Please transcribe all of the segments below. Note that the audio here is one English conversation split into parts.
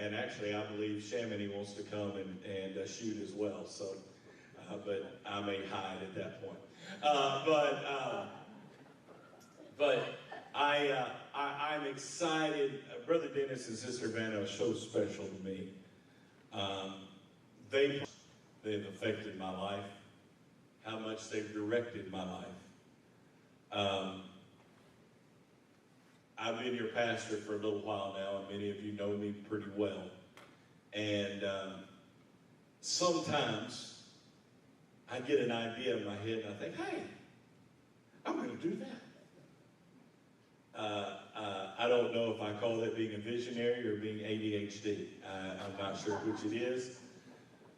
and actually I believe Chamonix wants to come and shoot as well. So, but I may hide at that point. But I'm excited. Brother Dennis and Sister Vanna are so special to me. They've affected my life, how much they've directed my life. I've been your pastor for a little while now, and many of you know me pretty well. And sometimes I get an idea in my head, and I think, hey, I'm going to do that. I don't know if I call that being a visionary or being ADHD. I'm not sure which it is.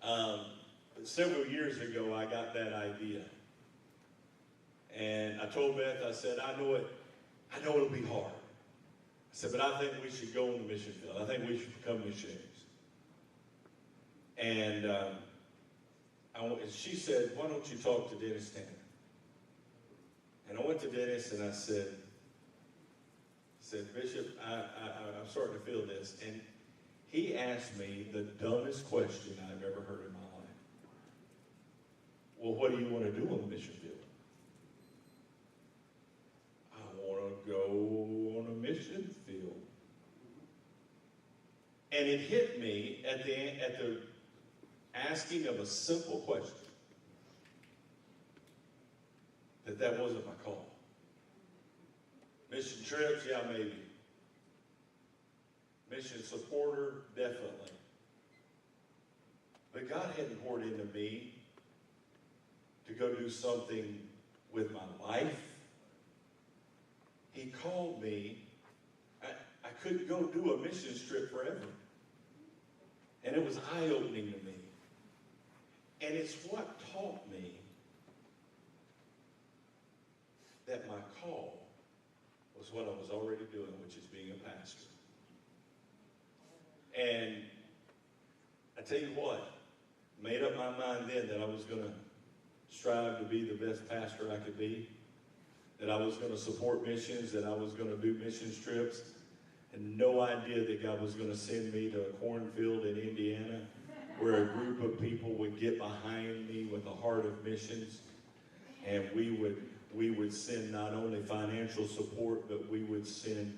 But several years ago, I got that idea. And I told Beth, I said, I know it'll be hard. I said, but I think we should go on the mission field. I think we should become missionaries. And she said, why don't you talk to Dennis Tanner? And I went to Dennis and I said, Bishop, I'm starting to feel this. And he asked me the dumbest question I've ever heard in my life. Well, what do you want to do on the mission field? I want to go on a mission field. And it hit me at the asking of a simple question that wasn't my call. Mission trips, yeah, maybe. Mission supporter, definitely. But God hadn't poured into me to go do something with my life. He called me. I couldn't go do a mission trip forever. And it was eye-opening to me. And it's what taught me that my call was what I was already doing, which is being a pastor. And I tell you what, made up my mind then that I was going to strive to be the best pastor I could be, that I was going to support missions, that I was going to do missions trips, and no idea that God was going to send me to a cornfield in Indiana where a group of people would get behind me with a heart of missions, and we would send not only financial support, but we would send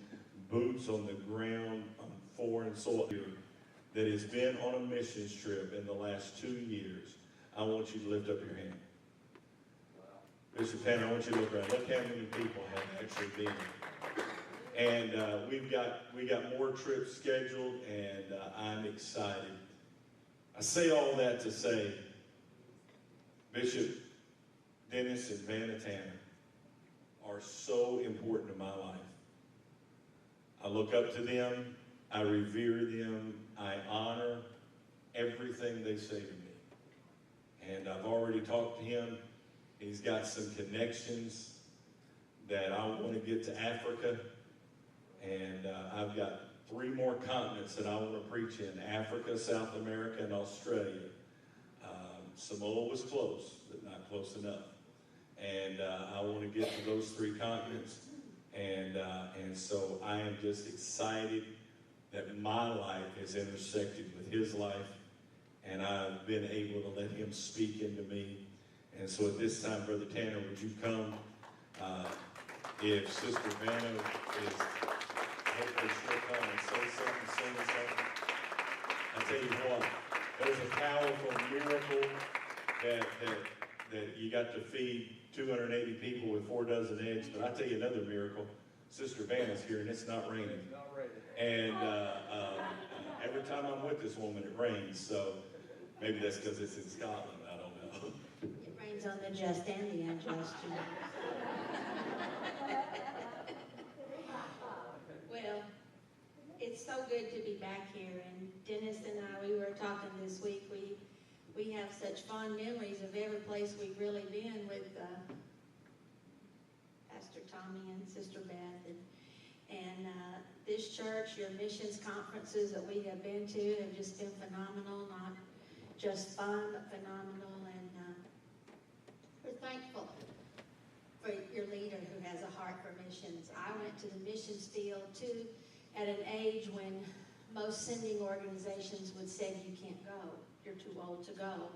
boots on the ground on foreign soil that has been on a missions trip in the last 2 years. I want you to lift up your hand. Bishop Tanner, I want you to look around. Look how many people have actually been. And we got more trips scheduled, and I'm excited. I say all that to say, Bishop Dennis and Vanna Tanner are so important to my life. I look up to them, I revere them, I honor everything they say to me. And I've already talked to him. He's got some connections that I want to get to Africa. And I've got 3 more continents that I want to preach in: Africa, South America, and Australia. Samoa was close, but not close enough. And I want to get to those 3 continents. And so I am just excited that my life has intersected with his life, and I've been able to let him speak into me. And so at this time, Brother Tanner, would you come? If Sister Vanna is hopefully she'll come and say something, sing something. I tell you what, there's a powerful miracle that you got to feed 280 people with 4 dozen eggs. But I tell you another miracle. Sister Vanna's here and it's not raining. It's not raining. And every time I'm with this woman, it rains. So maybe that's because it's in Scotland. I don't know. It rains on the just and the unjust. Well, it's so good to be back here. And Dennis and I, we were talking this week. We have such fond memories of every place we've really been with Pastor Tommy and Sister Beth. And this church, your missions conferences that we have been to have just been phenomenal. Not just fun, but phenomenal. And we're thankful for your leader who has a heart for missions. I went to the missions field too at an age when most sending organizations would say you can't go. You're too old to go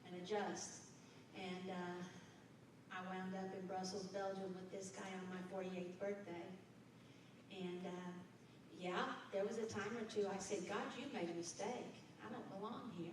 and adjust. And I wound up in Brussels, Belgium with this guy on my 48th birthday. And yeah, there was a time or two I said, God, you made a mistake. I don't belong here.